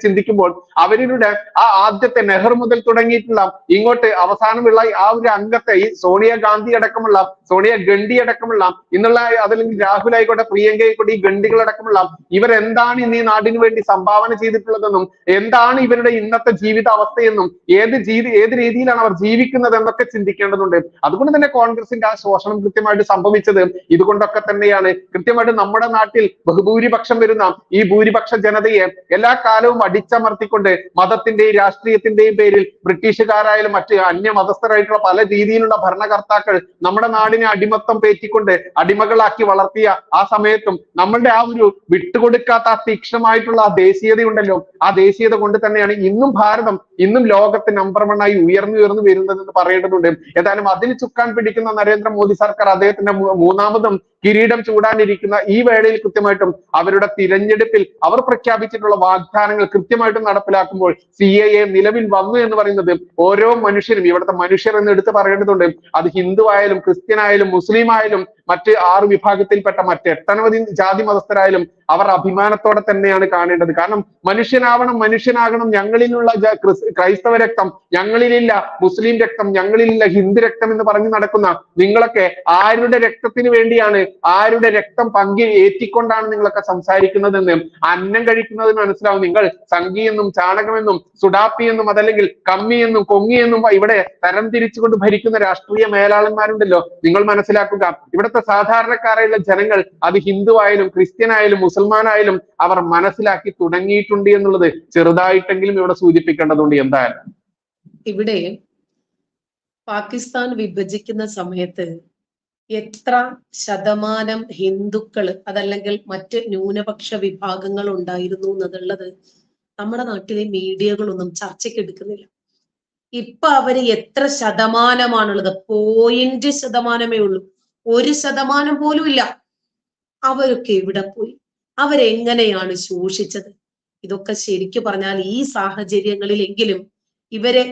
ചിന്തിക്കുമ്പോൾ അവരുടെ ആ ആദ്യത്തെ നെഹ്റു മുതൽ തുടങ്ങിയിട്ടുള്ള ഇങ്ങോട്ട് അവസാനമുള്ള ആ ഒരു അംഗത്തെ ഈ സോണിയാഗാന്ധി അടക്കമുള്ള സോണിയ ഗണ്ഡി അടക്കമുള്ള ഇന്നുള്ള അതല്ലെങ്കിൽ രാഹുൽ ആയിക്കോട്ടെ പ്രിയങ്ക ആയിക്കോട്ടെ ഈ ഗണ്ഡികളടക്കമുള്ള ഇവരെന്താണ് ഇന്ന് ഈ നാടിന് വേണ്ടി സംഭാവന ചെയ്തിട്ടുള്ളതെന്നും എന്താണ് ഇവരുടെ ഇന്നത്തെ ജീവിത അവസ്ഥയെന്നും ഏത് രീതിയിലാണ് അവർ ജീവിക്കുന്നത് എന്നൊക്കെ ചിന്തിക്കേണ്ടതുണ്ട്. അതുകൊണ്ട് തന്നെ കോൺഗ്രസിന്റെ ആ ശോഷണം കൃത്യമായിട്ട് സംഭവിച്ചത് ഇതുകൊണ്ടൊക്കെ തന്നെയാണ്. കൃത്യമായിട്ട് നമ്മുടെ നാട്ടിൽ ബഹുഭൂരിപക്ഷം വരുന്ന ഈ ഭൂരിപക്ഷ ജനതയെ എല്ലാ കാലവും അടിച്ചമർത്തിക്കൊണ്ട് മതത്തിന്റെയും രാഷ്ട്രീയത്തിന്റെയും പേരിൽ ബ്രിട്ടീഷുകാരായാലും മറ്റ് അന്യമതസ്ഥരായിട്ടുള്ള പല രീതിയിലുള്ള ഭരണകർത്താക്കൾ നമ്മുടെ നാടിനെ അടിമത്തം പേറ്റിക്കൊണ്ട് അടിമകളാക്കി വളർത്തിയ ആ സമയത്തും നമ്മളുടെ ആ ഒരു വിട്ടുകൊടുക്കാത്ത ആ തീക്ഷ്ണമായിട്ടുള്ള ആ ദേശീയതയുണ്ടല്ലോ, ആ ദേശീയത കൊണ്ട് തന്നെയാണ് ഇന്നും ഭാരതം ഇന്നും ലോകത്ത് നമ്പർ 1 ആയി ഉയർന്നു വരുന്നതെന്ന് പറയേണ്ടതുണ്ട്. ഏതായാലും അതിന് ചുക്കാൻ പിടിക്കുന്ന നരേന്ദ്രമോദി സർക്കാർ അദ്ദേഹത്തിന്റെ മൂന്നാമതും കിരീടം ചൂടാനിരിക്കുന്ന ഈ വേളയിൽ കൃത്യമായിട്ടും അവരുടെ തിരഞ്ഞെടുപ്പിൽ അവർ പ്രഖ്യാപിച്ചിട്ടുള്ള വാഗ്ദാനങ്ങൾ കൃത്യമായിട്ടും നടപ്പിലാക്കുമ്പോൾ CAA നിലവിൽ വന്നു എന്ന് പറയുന്നത് ഓരോ മനുഷ്യരും ഇവിടുത്തെ മനുഷ്യർ എന്ന് എടുത്ത് പറയേണ്ടതുണ്ട്. അത് ഹിന്ദു ആയാലും ക്രിസ്ത്യൻ ആയാലും മുസ്ലിം ആയാലും മറ്റ് 6 വിഭാഗത്തിൽപ്പെട്ട മറ്റ് 8 ജാതി മതസ്ഥരായാലും അവർ അഭിമാനത്തോടെ തന്നെയാണ് കാണേണ്ടത്. കാരണം മനുഷ്യനാകണം, ഞങ്ങളിലുള്ള ക്രൈസ്തവ രക്തം ഞങ്ങളിലില്ല, മുസ്ലിം രക്തം ഞങ്ങളിലില്ല, ഹിന്ദു രക്തം എന്ന് പറഞ്ഞു നടക്കുന്ന നിങ്ങളൊക്കെ ആരുടെ രക്തത്തിന് വേണ്ടിയാണ്, ആരുടെ രക്തം ഏറ്റിക്കൊണ്ടാണ് നിങ്ങളൊക്കെ സംസാരിക്കുന്നതെന്ന് അന്നം കഴിക്കുന്നതിന് മനസ്സിലാവും. നിങ്ങൾ സംഘിയെന്നും ചാണകമെന്നും സുഡാപ്പിയെന്നും അതല്ലെങ്കിൽ കമ്മിയെന്നും കൊങ്ങിയെന്നും ഇവിടെ തരം തിരിച്ചുകൊണ്ട് ഭരിക്കുന്ന രാഷ്ട്രീയ മേലാളന്മാരുണ്ടല്ലോ, നിങ്ങൾ മനസ്സിലാക്കുക. ഇവിടുത്തെ സാധാരണക്കാരായുള്ള ജനങ്ങൾ അത് ഹിന്ദു ആയാലും ക്രിസ്ത്യൻ ആയാലും മുസൽമാനായാലും അവർ മനസ്സിലാക്കി തുടങ്ങിയിട്ടുണ്ട് എന്നുള്ളത് ചെറുതായിട്ടെങ്കിലും ഇവിടെ സൂചിപ്പിക്കേണ്ടതുണ്ട്. എന്തായാലും ഇവിടെ പാകിസ്ഥാൻ വിഭജിക്കുന്ന സമയത്ത് എത്ര ശതമാനം ഹിന്ദുക്കൾ അതല്ലെങ്കിൽ മറ്റ് ന്യൂനപക്ഷ വിഭാഗങ്ങൾ ഉണ്ടായിരുന്നു എന്നുള്ളത് നമ്മുടെ നാട്ടിലെ മീഡിയകളൊന്നും ചർച്ചയ്ക്ക് എടുക്കുന്നില്ല. ഇപ്പൊ അവര് എത്ര ശതമാനമാണുള്ളത്? 0% ഉള്ളൂ, 1% പോലും ഇല്ല. അവരൊക്കെ എവിടെ പോയി? അവരെങ്ങനെയാണ് ശോഷിച്ചത്? ഇതൊക്കെ ശരിക്കു പറഞ്ഞാൽ ഈ സാഹചര്യങ്ങളിലെങ്കിലും ഇവരെ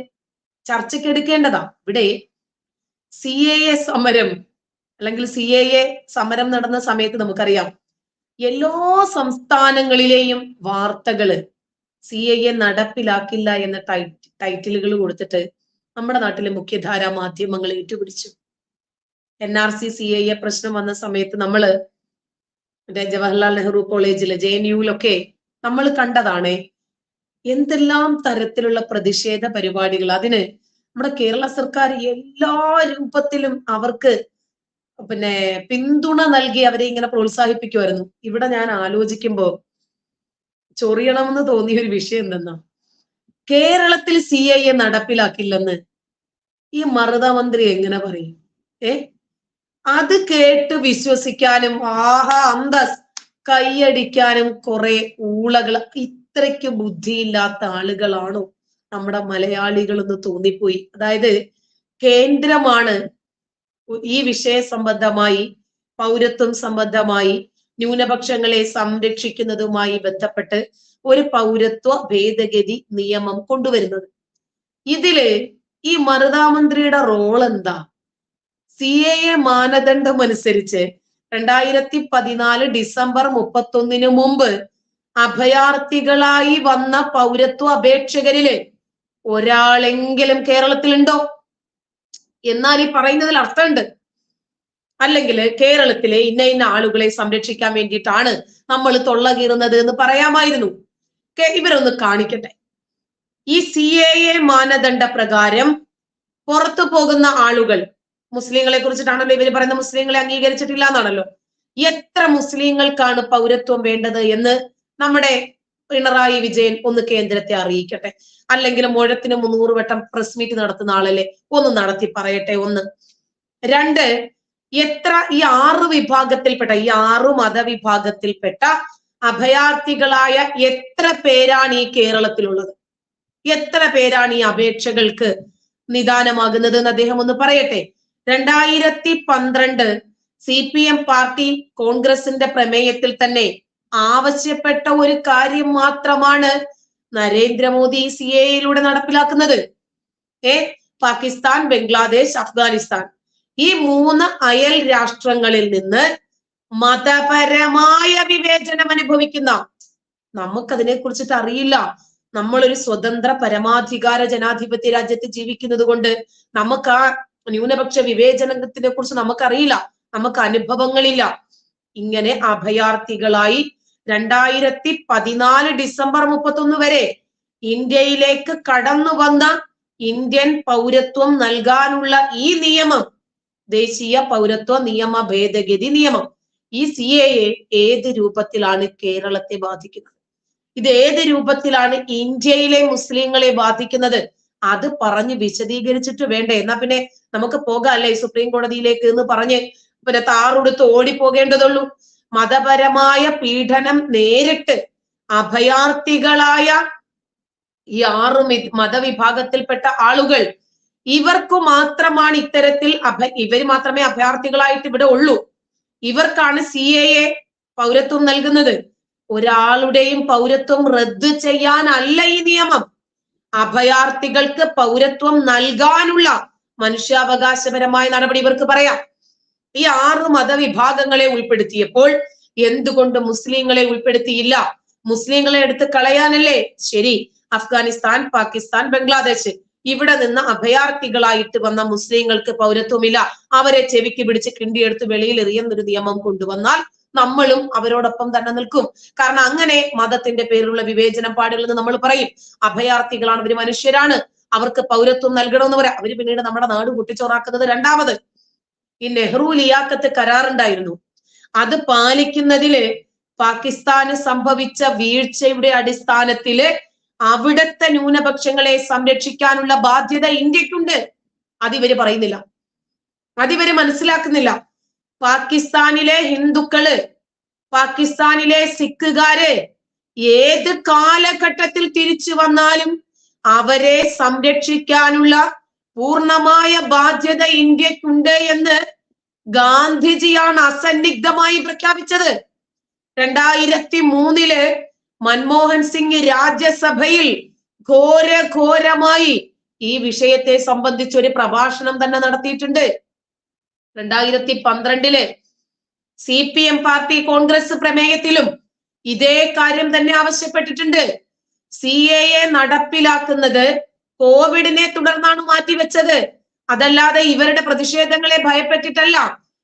ചർച്ചയ്ക്കെടുക്കേണ്ടതാ. ഇവിടെ CAA സമരം അല്ലെങ്കിൽ CAA സമരം നടന്ന സമയത്ത് നമുക്കറിയാം എല്ലാ സംസ്ഥാനങ്ങളിലെയും വാർത്തകള് CAA നടപ്പിലാക്കില്ല എന്ന ടൈറ്റിലുകൾ കൊടുത്തിട്ട് നമ്മുടെ നാട്ടിലെ മുഖ്യധാര മാധ്യമങ്ങൾ ഏറ്റുപിടിച്ചു. NRC CAA പ്രശ്നം വന്ന സമയത്ത് നമ്മള് ജവഹർലാൽ നെഹ്റു കോളേജില് JNUവിലൊക്കെ നമ്മൾ കണ്ടതാണ് എന്തെല്ലാം തരത്തിലുള്ള പ്രതിഷേധ പരിപാടികൾ. അതിന് നമ്മുടെ കേരള സർക്കാർ എല്ലാ രൂപത്തിലും അവർക്ക് പിന്തുണ നൽകി അവരെ ഇങ്ങനെ പ്രോത്സാഹിപ്പിക്കുമായിരുന്നു. ഇവിടെ ഞാൻ ആലോചിക്കുമ്പോ ചൊറിയണമെന്ന് തോന്നിയ ഒരു വിഷയം എന്തെന്നാ, കേരളത്തിൽ CAA നടപ്പിലാക്കില്ലെന്ന് ഈ മറുത മന്ത്രി എങ്ങനെ പറയും? അത് കേട്ട് വിശ്വസിക്കാനും അന്തസ് കൈയടിക്കാനും കുറെ ഊളകൾ, ഇത്രയ്ക്ക് ബുദ്ധിയില്ലാത്ത ആളുകളാണോ നമ്മുടെ മലയാളികൾ എന്ന് തോന്നിപ്പോയി. അതായത് കേന്ദ്രമാണ് ഈ വിഷയ സംബന്ധമായി പൗരത്വം സംബന്ധമായി ന്യൂനപക്ഷങ്ങളെ സംരക്ഷിക്കുന്നതുമായി ബന്ധപ്പെട്ട് ഒരു പൗരത്വ ഭേദഗതി നിയമം കൊണ്ടുവരുന്നത്. ഇതില് ഈ മറുതാമന്ത്രിയുടെ റോൾ എന്താ? CAA മാനദണ്ഡം അനുസരിച്ച് 2014 ഡിസംബർ 31 മുമ്പ് അഭയാർത്ഥികളായി വന്ന പൗരത്വ അപേക്ഷകരില് ഒരാളെങ്കിലും കേരളത്തിലുണ്ടോ? എന്നാൽ ഈ പറയുന്നതിൽ അർത്ഥമുണ്ട്. അല്ലെങ്കിൽ കേരളത്തിലെ ഇന്ന ആളുകളെ സംരക്ഷിക്കാൻ വേണ്ടിയിട്ടാണ് നമ്മൾ തൊള്ള കീറുന്നത് എന്ന് പറയാമായിരുന്നു. ഇവരൊന്ന് കാണിക്കട്ടെ. ഈ CAA മാനദണ്ഡ പ്രകാരം പുറത്തു പോകുന്ന ആളുകൾ, മുസ്ലിങ്ങളെ കുറിച്ചിട്ടാണല്ലോ ഇവര് പറയുന്ന മുസ്ലിങ്ങളെ അംഗീകരിച്ചിട്ടില്ല എന്നാണല്ലോ. എത്ര മുസ്ലിങ്ങൾക്കാണ് പൗരത്വം വേണ്ടത് എന്ന് നമ്മുടെ പിണറായി വിജയൻ ഒന്ന് കേന്ദ്രത്തെ അറിയിക്കട്ടെ. അല്ലെങ്കിൽ മുഴത്തിന് 300 വട്ടം പ്രസ് മീറ്റ് നടത്തുന്ന ആളല്ലേ, ഒന്ന് നടത്തി പറയട്ടെ. 1. 2, എത്ര ഈ 6 വിഭാഗത്തിൽപ്പെട്ട ഈ 6 മതവിഭാഗത്തിൽപ്പെട്ട അഭയാർത്ഥികളായ എത്ര പേരാണ് ഈ കേരളത്തിലുള്ളത്? എത്ര പേരാണ് ഈ അപേക്ഷകൾക്ക് നിദാനമാകുന്നത് എന്ന് അദ്ദേഹം ഒന്ന് പറയട്ടെ. 2012 CPM പാർട്ടി കോൺഗ്രസിന്റെ പ്രമേയത്തിൽ തന്നെ ആവശ്യപ്പെട്ട ഒരു കാര്യം മാത്രമാണ് നരേന്ദ്രമോദി CAA നടപ്പിലാക്കുന്നത്. പാകിസ്ഥാൻ, ബംഗ്ലാദേശ്, അഫ്ഗാനിസ്ഥാൻ ഈ 3 അയൽ രാഷ്ട്രങ്ങളിൽ നിന്ന് മതപരമായ വിവേചനം അനുഭവിക്കുന്ന, നമുക്കതിനെ കുറിച്ചിട്ട് അറിയില്ല. നമ്മളൊരു സ്വതന്ത്ര പരമാധികാര ജനാധിപത്യ രാജ്യത്ത് ജീവിക്കുന്നത് കൊണ്ട് നമുക്ക് ആ ന്യൂനപക്ഷ വിവേചനത്തിനെ കുറിച്ച് നമുക്കറിയില്ല, നമുക്ക് അനുഭവങ്ങളില്ല. ഇങ്ങനെ അഭയാർത്ഥികളായി 2014 ഡിസംബർ 31 വരെ ഇന്ത്യയിലേക്ക് കടന്നു വന്ന ഇന്ത്യൻ പൗരത്വം നൽകാനുള്ള ഈ നിയമം, ദേശീയ പൗരത്വ നിയമ ഭേദഗതി നിയമം, ഈ CAA ഏത് രൂപത്തിലാണ് കേരളത്തെ ബാധിക്കുന്നത്? ഇത് ഏത് രൂപത്തിലാണ് ഇന്ത്യയിലെ മുസ്ലിങ്ങളെ ബാധിക്കുന്നത്? അത് പറഞ്ഞ് വിശദീകരിച്ചിട്ട് വേണ്ടേ? എന്നാ പിന്നെ നമുക്ക് പോകാം അല്ലേ സുപ്രീം കോടതിയിലേക്ക് എന്ന് പറഞ്ഞ് പിന്നെ താറുടുത്ത് ഓടിപ്പോകേണ്ടതുള്ളൂ. മതപരമായ പീഡനം നേരിട്ട് അഭയാർത്ഥികളായ ഈ 6 മതവിഭാഗത്തിൽപ്പെട്ട ആളുകൾ, ഇവർക്ക് മാത്രമാണ് ഇത്തരത്തിൽ ഇവർ മാത്രമേ അഭയാർത്ഥികളായിട്ട് ഇവിടെ ഉള്ളൂ. ഇവർക്കാണ് CAA പൗരത്വം നൽകുന്നത്. ഒരാളുടെയും പൗരത്വം റദ്ദ് ചെയ്യാനല്ല ഈ നിയമം. അഭയാർത്ഥികൾക്ക് പൗരത്വം നൽകാനുള്ള മനുഷ്യാവകാശപരമായ നടപടി ഇവർക്ക് പറയാം. ഈ 6 മതവിഭാഗങ്ങളെ ഉൾപ്പെടുത്തിയപ്പോൾ എന്തുകൊണ്ട് മുസ്ലിങ്ങളെ ഉൾപ്പെടുത്തിയില്ല? മുസ്ലിങ്ങളെ എടുത്ത് കളയാനല്ലേ? ശരി, അഫ്ഗാനിസ്ഥാൻ, പാകിസ്ഥാൻ, ബംഗ്ലാദേശ് ഇവിടെ നിന്ന് അഭയാർത്ഥികളായിട്ട് വന്ന മുസ്ലിങ്ങൾക്ക് പൗരത്വമില്ല, അവരെ ചെവിക്ക് പിടിച്ച് കിണ്ടിയെടുത്ത് വെളിയിൽ എറിയുന്നൊരു നിയമം കൊണ്ടുവന്നാൽ നമ്മളും അവരോടൊപ്പം തന്നെ നിൽക്കും. കാരണം അങ്ങനെ മതത്തിന്റെ പേരിലുള്ള വിവേചനം പാടില്ലെന്ന് നമ്മൾ പറയും. അഭയാർത്ഥികളാണ്, അവര് മനുഷ്യരാണ്, അവർക്ക് പൗരത്വം നൽകണമെന്ന് പറയാം. അവര് പിന്നീട് നമ്മുടെ നാട് കുട്ടിച്ചോറാക്കുന്നത്. രണ്ടാമത്, ഈ നെഹ്റു ലിയാഖത്ത് കരാറുണ്ടായിരുന്നു, അത് പാലിക്കുന്നതില് പാകിസ്ഥാന് സംഭവിച്ച വീഴ്ചയുടെ അടിസ്ഥാനത്തില് അവിടുത്തെ ന്യൂനപക്ഷങ്ങളെ സംരക്ഷിക്കാനുള്ള ബാധ്യത ഇന്ത്യക്കുണ്ട്. അതിവര് പറയുന്നില്ല, അതിവര് മനസ്സിലാക്കുന്നില്ല. പാകിസ്ഥാനിലെ ഹിന്ദുക്കള്, പാകിസ്ഥാനിലെ സിഖുകാര് ഏത് കാലഘട്ടത്തിൽ തിരിച്ചു വന്നാലും അവരെ സംരക്ഷിക്കാനുള്ള പൂർണ്ണമായ ബാധ്യത ഇന്ത്യക്കുണ്ട് എന്ന് ഗാന്ധിജിയാണ് അസന്നിഗ്ധമായി പ്രഖ്യാപിച്ചത്. 2003 മൻമോഹൻ സിംഗ് രാജ്യസഭയിൽ ഘോരമായി ഈ വിഷയത്തെ സംബന്ധിച്ച് ഒരു പ്രഭാഷണം തന്നെ നടത്തിയിട്ടുണ്ട്. 2012 CPM പാർട്ടി കോൺഗ്രസ് പ്രമേയത്തിലും ഇതേ കാര്യം തന്നെ ആവശ്യപ്പെട്ടിട്ടുണ്ട്. CAA നടപ്പിലാക്കുന്നത് കോവിഡിനെ തുടർന്നാണ് മാറ്റിവെച്ചത്, അതല്ലാതെ ഇവരുടെ പ്രതിഷേധങ്ങളെ ഭയപ്പെട്ടിട്ടല്ല.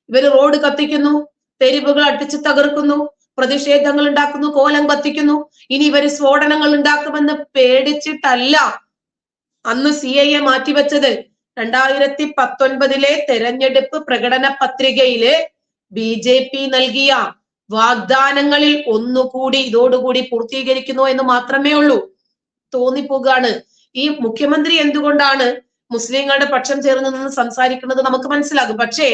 ഇവർ റോഡ് കത്തിക്കുന്നു, തെരുവുകൾ അടിച്ചു തകർക്കുന്നു, പ്രതിഷേധങ്ങൾ ഉണ്ടാക്കുന്നു, കോലം കത്തിക്കുന്നു. ഇനി ഇവര് സ്ഫോടനങ്ങൾ ഉണ്ടാക്കുമെന്ന് പേടിച്ചിട്ടല്ല അന്ന് CAA മാറ്റിവെച്ചത്. 2019 തെരഞ്ഞെടുപ്പ് പ്രകടന പത്രികയില് BJP നൽകിയ വാഗ്ദാനങ്ങളിൽ ഒന്നുകൂടി ഇതോടുകൂടി പൂർത്തീകരിക്കുന്നു എന്ന് മാത്രമേ ഉള്ളൂ. തോന്നിപ്പോകാണ്. ഈ മുഖ്യമന്ത്രി എന്തുകൊണ്ടാണ് മുസ്ലിങ്ങളുടെ പക്ഷം ചേർന്ന് നിന്ന് സംസാരിക്കുന്നത് നമുക്ക് മനസ്സിലാകും. പക്ഷേ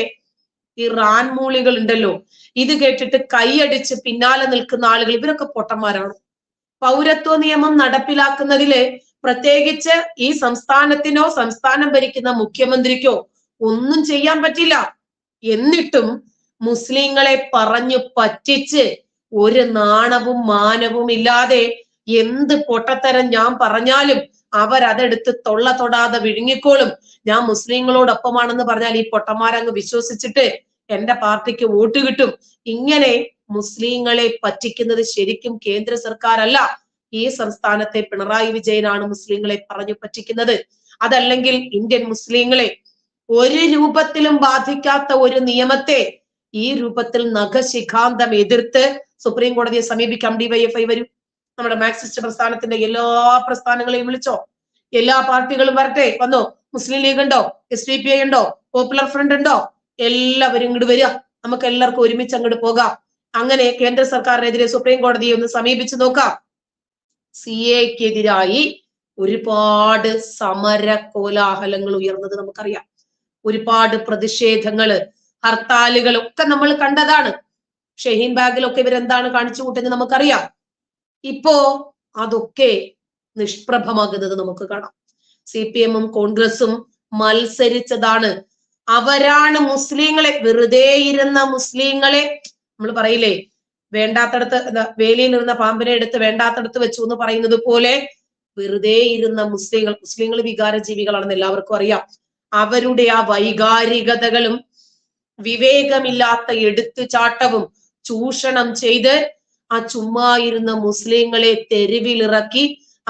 ഈ റാൻമൂളികൾ ഉണ്ടല്ലോ, ഇത് കേട്ടിട്ട് കൈയടിച്ച് പിന്നാലെ നിൽക്കുന്ന ആളുകൾ, ഇവരൊക്കെ പൊട്ടന്മാരാണ്. പൗരത്വ നിയമം നടപ്പിലാക്കുന്നതില് പ്രത്യേകിച്ച് ഈ സംസ്ഥാനത്തിനോ സംസ്ഥാനം ഭരിക്കുന്ന മുഖ്യമന്ത്രിക്കോ ഒന്നും ചെയ്യാൻ പറ്റില്ല. എന്നിട്ടും മുസ്ലിങ്ങളെ പറഞ്ഞു പറ്റിച്ച് ഒരു നാണവും മാനവും ഇല്ലാതെ എന്ത് പൊട്ടത്തരം ഞാൻ പറഞ്ഞാലും അവരതെടുത്ത് തൊള്ള തൊടാതെ വിഴുങ്ങിക്കോളും. ഞാൻ മുസ്ലിങ്ങളോടൊപ്പമാണെന്ന് പറഞ്ഞാൽ ഈ പൊട്ടന്മാരങ്ങ് വിശ്വസിച്ചിട്ട് എന്റെ പാർട്ടിക്ക് വോട്ട് കിട്ടും. ഇങ്ങനെ മുസ്ലിങ്ങളെ പറ്റിക്കുന്നത് ശരിക്കും കേന്ദ്ര സർക്കാരല്ല, ഈ സംസ്ഥാനത്തെ പിണറായി വിജയനാണ് മുസ്ലിങ്ങളെ പറഞ്ഞു പറ്റിക്കുന്നത്. അതല്ലെങ്കിൽ ഇന്ത്യൻ മുസ്ലിങ്ങളെ ഒരു രൂപത്തിലും ബാധിക്കാത്ത ഒരു നിയമത്തെ ഈ രൂപത്തിൽ നഖശിഖാന്തം എതിർത്ത് സുപ്രീം കോടതിയെ സമീപിക്കാം. DYFI വരും, നമ്മുടെ മാർക്സിസ്റ്റ് പ്രസ്ഥാനത്തിന്റെ എല്ലാ പ്രസ്ഥാനങ്ങളെയും വിളിച്ചോ, എല്ലാ പാർട്ടികളും വരട്ടെ, വന്നോ. മുസ്ലിം ലീഗ് ഉണ്ടോ, SDPI ഉണ്ടോ, പോപ്പുലർ ഫ്രണ്ട് ഉണ്ടോ, എല്ലാവരും ഇങ്ങോട്ട് വരിക, നമുക്ക് എല്ലാവർക്കും ഒരുമിച്ച് അങ്ങോട്ട് പോകാം. അങ്ങനെ കേന്ദ്ര സർക്കാരിനെതിരെ സുപ്രീം കോടതിയെ ഒന്ന് സമീപിച്ചു നോക്കാം. CAക്കെതിരായി ഒരുപാട് സമര കോലാഹലങ്ങൾ ഉയർന്നത് നമുക്കറിയാം. ഒരുപാട് പ്രതിഷേധങ്ങള്, ഹർത്താലുകൾ ഒക്കെ നമ്മൾ കണ്ടതാണ്. ഷഹീൻ ബാഗിലൊക്കെ ഇവരെന്താണ് കാണിച്ചു കൂട്ടുന്നത് നമുക്കറിയാം. ഇപ്പോ അതൊക്കെ നിഷ്പ്രഭമാകുന്നത് നമുക്ക് കാണാം. CPM-ഉം കോൺഗ്രസും മത്സരിച്ചതാണ്. അവരാണ് മുസ്ലിങ്ങളെ, വെറുതെ ഇരുന്ന മുസ്ലിങ്ങളെ, നമ്മൾ പറയില്ലേ വേണ്ടാത്തടത്ത് വേലിയിൽ ഇരുന്ന പാമ്പിനെ എടുത്ത് വേണ്ടാത്തടത്ത് വെച്ചു എന്ന് പറയുന്നത് പോലെ, വെറുതെ ഇരുന്ന മുസ്ലിങ്ങൾ വികാരജീവികളാണെന്ന് എല്ലാവർക്കും അറിയാം. അവരുടെ ആ വൈകാരികതകളും വിവേകമില്ലാത്ത എടുത്തുചാട്ടവും ചൂഷണം ചെയ്ത് ആ ചുമ്മാ ഇരുന്ന മുസ്ലിങ്ങളെ തെരുവിലിറക്കി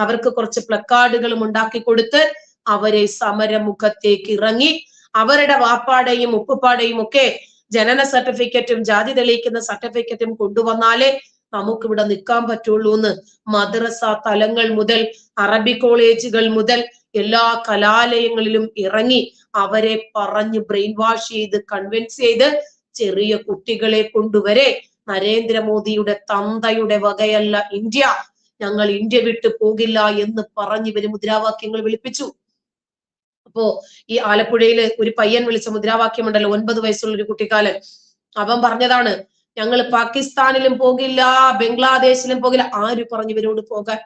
അവർക്ക് കുറച്ച് പ്ലക്കാർഡുകളും ഉണ്ടാക്കി കൊടുത്ത് അവരെ സമരമുഖത്തേക്ക് ഇറങ്ങി അവരുടെ വാപ്പാടെയും ഉപ്പുപ്പാടെയും ഒക്കെ ജനന സർട്ടിഫിക്കറ്റും ജാതി തെളിയിക്കുന്ന സർട്ടിഫിക്കറ്റും കൊണ്ടുവന്നാലേ നമുക്കിവിടെ നിൽക്കാൻ പറ്റുള്ളൂ എന്ന് മദ്രസ തലങ്ങൾ മുതൽ അറബി കോളേജുകൾ മുതൽ എല്ലാ കലാലയങ്ങളിലും ഇറങ്ങി അവരെ പറഞ്ഞ് ബ്രെയിൻ വാഷ് ചെയ്ത് കൺവിൻസ് ചെയ്ത് ചെറിയ കുട്ടികളെ കൊണ്ടുവരെ നരേന്ദ്രമോദിയുടെ തന്തയുടെ വകയല്ല ഇന്ത്യ, ഞങ്ങൾ ഇന്ത്യ വിട്ടു പോകില്ല എന്ന് പറഞ്ഞ് ഇവര് മുദ്രാവാക്യങ്ങൾ വിളിപ്പിച്ചു. അപ്പോ ഈ ആലപ്പുഴയില് ഒരു പയ്യൻ വിളിച്ച മുദ്രാവാക്യമുണ്ടല്ലോ, 9 വയസ്സുള്ള ഒരു കുട്ടിക്കാലൻ, അവൻ പറഞ്ഞതാണ് ഞങ്ങൾ പാകിസ്ഥാനിലും പോകില്ല ബംഗ്ലാദേശിലും പോകില്ല. ആര് പറഞ്ഞു ഇവരോട് പോകാൻ?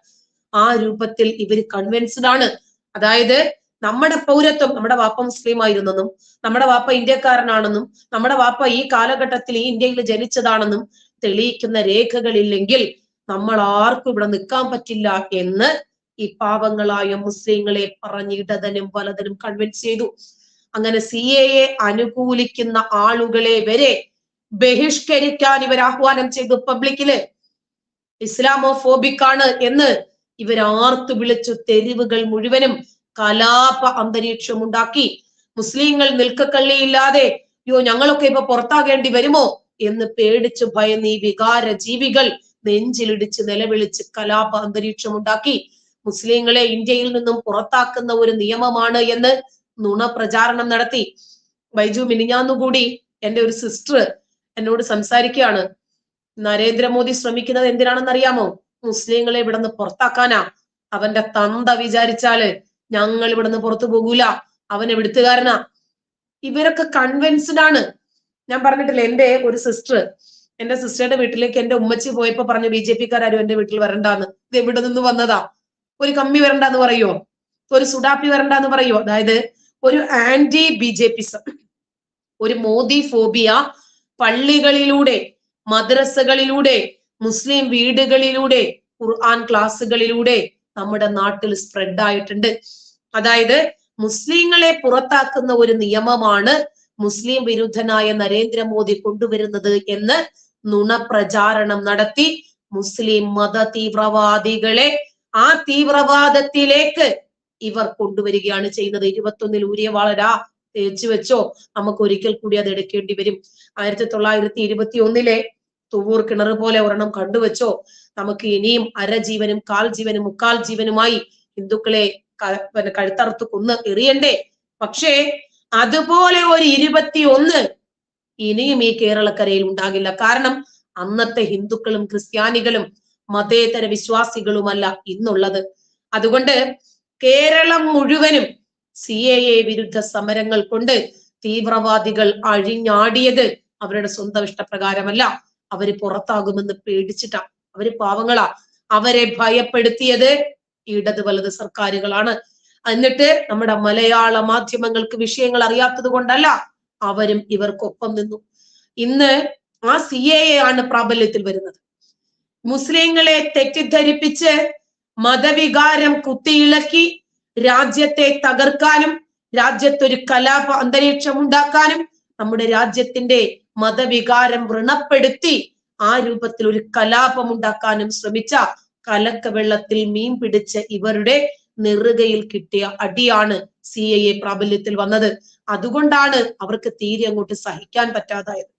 ആ രൂപത്തിൽ ഇവര് കൺവിൻസ്ഡ് ആണ്. അതായത് നമ്മുടെ പൗരത്വം, നമ്മുടെ വാപ്പ മുസ്ലിം ആയിരുന്നെന്നും നമ്മുടെ വാപ്പ ഇന്ത്യക്കാരനാണെന്നും നമ്മുടെ വാപ്പ ഈ കാലഘട്ടത്തിൽ ഈ ഇന്ത്യയിൽ ജനിച്ചതാണെന്നും തെളിയിക്കുന്ന രേഖകളില്ലെങ്കിൽ നമ്മൾ ആർക്കും ഇവിടെ നിൽക്കാൻ പറ്റില്ല എന്ന് ഈ പാവങ്ങളായ മുസ്ലിങ്ങളെ പറഞ്ഞ് ഇടതനും വലതനും കൺവിൻസ് ചെയ്തു. അങ്ങനെ CAA അനുകൂലിക്കുന്ന ആളുകളെ വരെ ബഹിഷ്കരിക്കാൻ ഇവർ ആഹ്വാനം ചെയ്തു. പബ്ലിക്കില് ഇസ്ലാമോഫോബിക് ആണ് എന്ന് ഇവരാർത്തു വിളിച്ചു. തെരുവുകൾ മുഴുവനും കലാപ അന്തരീക്ഷം ഉണ്ടാക്കി. മുസ്ലിങ്ങൾ നിൽക്കക്കള്ളിയില്ലാതെ യോ ഞങ്ങളൊക്കെ ഇപ്പൊ പുറത്താകേണ്ടി വരുമോ എന്ന് പേടിച്ചു ഭയന്ന് ഈ വികാര ജീവികൾ നെഞ്ചിലിടിച്ച് നിലവിളിച്ച് കലാപ അന്തരീക്ഷം ഉണ്ടാക്കി. മുസ്ലിങ്ങളെ ഇന്ത്യയിൽ നിന്നും പുറത്താക്കുന്ന ഒരു നിയമമാണ് എന്ന് നുണ പ്രചാരണം നടത്തി. ബൈജു മിനിഞ്ഞാന്നുകൂടി എന്റെ ഒരു സിസ്റ്റർ എന്നോട് സംസാരിക്കുകയാണ്, നരേന്ദ്രമോദി ശ്രമിക്കുന്നത് എന്തിനാണെന്ന് അറിയാമോ? മുസ്ലിങ്ങളെ ഇവിടുന്ന് പുറത്താക്കാനാ. അവന്റെ തന്ത വിചാരിച്ചാല് ഞങ്ങൾ ഇവിടുന്ന് പുറത്തു പോകൂല, അവൻ എവിടുത്തുകാരനാ. ഇവരൊക്കെ കൺവിൻസ്ഡ് ആണ്. ഞാൻ പറഞ്ഞിട്ടില്ല, എന്റെ സിസ്റ്ററുടെ വീട്ടിലേക്ക് എന്റെ ഉമ്മച്ചി പോയപ്പോ പറഞ്ഞു BJP-ക്കാരും എന്റെ വീട്ടിൽ വരണ്ടാന്ന്. ഇത് എവിടെ നിന്ന് വന്നതാ? ഒരു കമ്മി വരണ്ടെന്ന് പറയോ? ഒരു സുഡാപ്പി വരണ്ടെന്ന് പറയോ? അതായത് ഒരു ആന്റി BJPസം, ഒരു മോദി ഫോബിയ പള്ളികളിലൂടെ, മദ്രസകളിലൂടെ, മുസ്ലിം വീടുകളിലൂടെ, ഖുർആൻ ക്ലാസ്സുകളിലൂടെ നമ്മുടെ നാട്ടിൽ സ്പ്രെഡ് ആയിട്ടുണ്ട്. അതായത് മുസ്ലിങ്ങളെ പുറത്താക്കുന്ന ഒരു നിയമമാണ് മുസ്ലിം വിരുദ്ധനായ നരേന്ദ്രമോദി കൊണ്ടുവരുന്നത് എന്ന് നുണ പ്രചാരണം നടത്തി മുസ്ലിം മത തീവ്രവാദികളെ ആ തീവ്രവാദത്തിലേക്ക് ഇവർ കൊണ്ടുവരികയാണ് ചെയ്യുന്നത്. 21 ഊരിയ വളരാ തേച്ചു വെച്ചോ, നമുക്ക് ഒരിക്കൽ കൂടി അത് എടുക്കേണ്ടി വരും. 1921 തുവൂർ കിണർ പോലെ ഒരെണ്ണം കണ്ടുവച്ചോ, നമുക്ക് ഇനിയും അരജീവനും കാൽ ജീവനും മുക്കാൽ ജീവനുമായി ഹിന്ദുക്കളെ കഴുത്തറുത്ത് കൊന്ന് എറിയണ്ടേ? പക്ഷേ അതുപോലെ ഒരു 21 ഇനിയും ഈ കേരളക്കരയിൽ ഉണ്ടാകില്ല. കാരണം അന്നത്തെ ഹിന്ദുക്കളും ക്രിസ്ത്യാനികളും മതേതര വിശ്വാസികളുമല്ല ഇന്നുള്ളത്. അതുകൊണ്ട് കേരളം മുഴുവനും CAA വിരുദ്ധ സമരങ്ങൾ കൊണ്ട് തീവ്രവാദികൾ അഴിഞ്ഞാടിയത് അവരുടെ സ്വന്തം ഇഷ്ടപ്രകാരമല്ല, അവര് പുറത്താകുമെന്ന് പേടിച്ചിട്ടാ. അവര് പാവങ്ങളാ. അവരെ ഭയപ്പെടുത്തിയത് ഇടത് വലത് സർക്കാരുകളാണ്. എന്നിട്ട് നമ്മുടെ മലയാള മാധ്യമങ്ങൾക്ക് വിഷയങ്ങൾ അറിയാത്തത് കൊണ്ടല്ല, അവരും ഇവർക്കൊപ്പം നിന്നു. ഇന്ന് ആ CAA ആണ് പ്രാബല്യത്തിൽ വരുന്നത്. മുസ്ലിങ്ങളെ തെറ്റിദ്ധരിപ്പിച്ച് മതവികാരം കുത്തിയിളക്കി രാജ്യത്തെ തകർക്കാനും രാജ്യത്തൊരു കലാപ അന്തരീക്ഷം ഉണ്ടാക്കാനും നമ്മുടെ രാജ്യത്തിന്റെ മതവികാരം വ്രണപ്പെടുത്തി ആ രൂപത്തിൽ ഒരു കലാപം ഉണ്ടാക്കാനും ശ്രമിച്ച കലക്ക വെള്ളത്തിൽ മീൻ പിടിച്ച് ഇവരുടെ നെറുകയിൽ കിട്ടിയ അടിയാണ് CAA പ്രാബല്യത്തിൽ വന്നത്. അതുകൊണ്ടാണ് അവർക്ക് തീരെ അങ്ങോട്ട് സഹിക്കാൻ പറ്റാതായത്.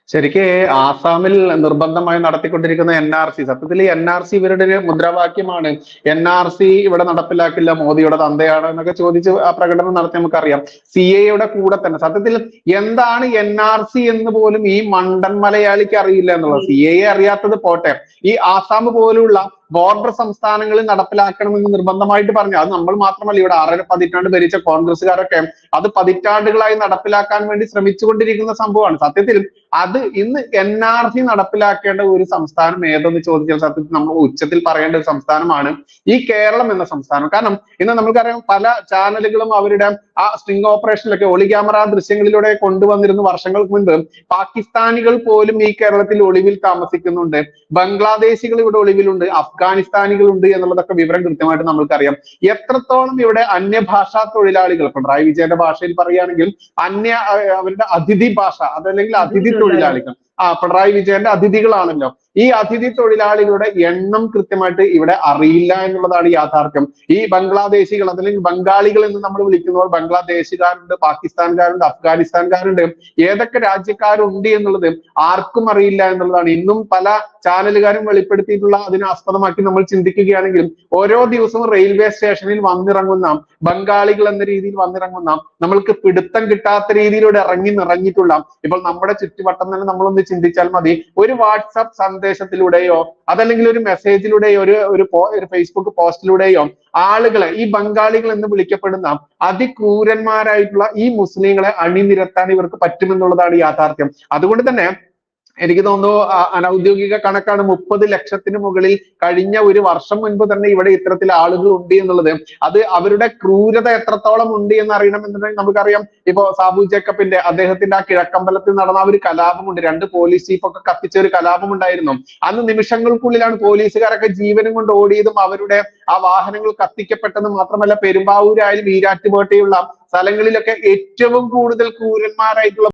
ശരിക്ക് ആസാമിൽ നിർബന്ധമായി നടത്തിക്കൊണ്ടിരിക്കുന്ന NRC, സത്യത്തിൽ ഈ NRC ഇവരുടെ ഒരു മുദ്രാവാക്യമാണ്. NRC ഇവിടെ നടപ്പിലാക്കില്ല, മോദിയുടെ തന്തയാണ് എന്നൊക്കെ ചോദിച്ച് ആ പ്രകടനം നടത്തി നമുക്കറിയാം. CAA കൂടെ തന്നെ സത്യത്തിൽ എന്താണ് NRC എന്ന് പോലും ഈ മണ്ടൻ മലയാളിക്ക് അറിയില്ല എന്നുള്ളത്. CAA അറിയാത്തത് പോട്ടെ, ഈ ആസാം പോലുള്ള ബോർഡർ സംസ്ഥാനങ്ങളിൽ നടപ്പിലാക്കണമെന്ന് നിർബന്ധമായിട്ട് പറഞ്ഞു. അത് നമ്മൾ മാത്രമല്ല, ഇവിടെ 6.5 പതിറ്റാണ്ട് ഭരിച്ച കോൺഗ്രസ്സുകാരൊക്കെ അത് പതിറ്റാണ്ടുകളായി നടപ്പിലാക്കാൻ വേണ്ടി ശ്രമിച്ചുകൊണ്ടിരിക്കുന്ന സംഭവമാണ്. സത്യത്തിൽ അത് ഇന്ന് NRC നടപ്പിലാക്കേണ്ട ഒരു സംസ്ഥാനം ഏതെന്ന് ചോദിച്ചാൽ സത്യത്തിൽ നമ്മൾ ഉച്ചത്തിൽ പറയേണ്ട ഒരു സംസ്ഥാനമാണ് ഈ കേരളം എന്ന സംസ്ഥാനം. കാരണം ഇന്ന് നമുക്കറിയാം, പല ചാനലുകളും അവരുടെ ആ സ്ട്രിംഗ് ഓപ്പറേഷനിലൊക്കെ ഒളി ക്യാമറ ദൃശ്യങ്ങളിലൂടെ കൊണ്ടുവന്നിരുന്ന വർഷങ്ങൾക്ക് മുൻപ് പാകിസ്ഥാനികൾ പോലും ഈ കേരളത്തിൽ ഒളിവിൽ താമസിക്കുന്നുണ്ട്, ബംഗ്ലാദേശികൾ ഇവിടെ ഒളിവിലുണ്ട്, അഫ്ഗാനിസ്ഥാനികളുണ്ട് എന്നുള്ളതൊക്കെ വിവരം കൃത്യമായിട്ട് നമ്മൾക്കറിയാം. എത്രത്തോളം ഇവിടെ അന്യഭാഷാ തൊഴിലാളികൾ, പിണറായി വിജയന്റെ ഭാഷയിൽ പറയുകയാണെങ്കിൽ അവരുടെ അതിഥി ഭാഷ, അതല്ലെങ്കിൽ അതിഥി തൊഴിലാളികൾ, പിണറായി വിജയന്റെ അതിഥികളാണല്ലോ. ഈ അതിഥി തൊഴിലാളികളുടെ എണ്ണം കൃത്യമായിട്ട് ഇവിടെ അറിയില്ല എന്നുള്ളതാണ് യാഥാർത്ഥ്യം. ഈ ബംഗ്ലാദേശികൾ അതല്ലെങ്കിൽ ബംഗാളികൾ എന്ന് നമ്മൾ വിളിക്കുന്നവർ ബംഗ്ലാദേശുകാരുണ്ട്, പാകിസ്ഥാൻകാരുണ്ട്, അഫ്ഗാനിസ്ഥാൻകാരുണ്ട്, ഏതൊക്കെ രാജ്യക്കാരുണ്ട് എന്നുള്ളത് ആർക്കും അറിയില്ല എന്നുള്ളതാണ്. ഇന്നും പല ചാനലുകാരും വെളിപ്പെടുത്തിയിട്ടുള്ള അതിനെ ആസ്പദമാക്കി നമ്മൾ ചിന്തിക്കുകയാണെങ്കിൽ ഓരോ ദിവസവും റെയിൽവേ സ്റ്റേഷനിൽ വന്നിറങ്ങുന്ന ബംഗാളികൾ എന്ന രീതിയിൽ വന്നിറങ്ങുന്ന നമ്മൾക്ക് പിടുത്തം കിട്ടാത്ത രീതിയിലൂടെ ഇറങ്ങി നിറഞ്ഞിട്ടുള്ള, ഇപ്പോൾ നമ്മുടെ ചുറ്റുവട്ടം തന്നെ നമ്മളൊന്ന് ചിന്തിച്ചാൽ മതി, ഒരു വാട്സാപ്പ് സന്ദേശത്തിലൂടെയോ അതല്ലെങ്കിൽ ഒരു മെസ്സേജിലൂടെയോ ഒരു ഫേസ്ബുക്ക് പോസ്റ്റിലൂടെയോ ആളുകളെ, ഈ ബംഗാളികൾ എന്ന് വിളിക്കപ്പെടുന്ന അതിക്രൂരന്മാരായിട്ടുള്ള ഈ മുസ്ലിങ്ങളെ അണിനിരത്താൻ ഇവർക്ക് പറ്റുമെന്നുള്ളതാണ് യാഥാർത്ഥ്യം. അതുകൊണ്ട് തന്നെ എനിക്ക് തോന്നുന്നു അനൗദ്യോഗിക കണക്കാണ് 30 ലക്ഷത്തിന് മുകളിൽ കഴിഞ്ഞ ഒരു വർഷം മുൻപ് തന്നെ ഇവിടെ ഇത്തരത്തിൽ ആളുകൾ ഉണ്ട് എന്നുള്ളത്. അത് അവരുടെ ക്രൂരത എത്രത്തോളം ഉണ്ട് എന്ന് അറിയണമെന്നുണ്ടെങ്കിൽ നമുക്കറിയാം, ഇപ്പോ സാബു ജേക്കബിന്റെ അദ്ദേഹത്തിന്റെ ആ കിഴക്കമ്പലത്തിൽ നടന്ന ഒരു കലാപമുണ്ട്, 2 പോലീസ് ജീപ്പൊക്കെ കത്തിച്ച ഒരു കലാപം ഉണ്ടായിരുന്നു. അന്ന് നിമിഷങ്ങൾക്കുള്ളിലാണ് പോലീസുകാരൊക്കെ ജീവനും കൊണ്ട് ഓടിയതും അവരുടെ ആ വാഹനങ്ങൾ കത്തിക്കപ്പെട്ടതും. മാത്രമല്ല പെരുമ്പാവൂരായാലും ഈരാറ്റുപേട്ടയുള്ള സ്ഥലങ്ങളിലൊക്കെ ഏറ്റവും കൂടുതൽ ക്രൂരന്മാരായിട്ടുള്ള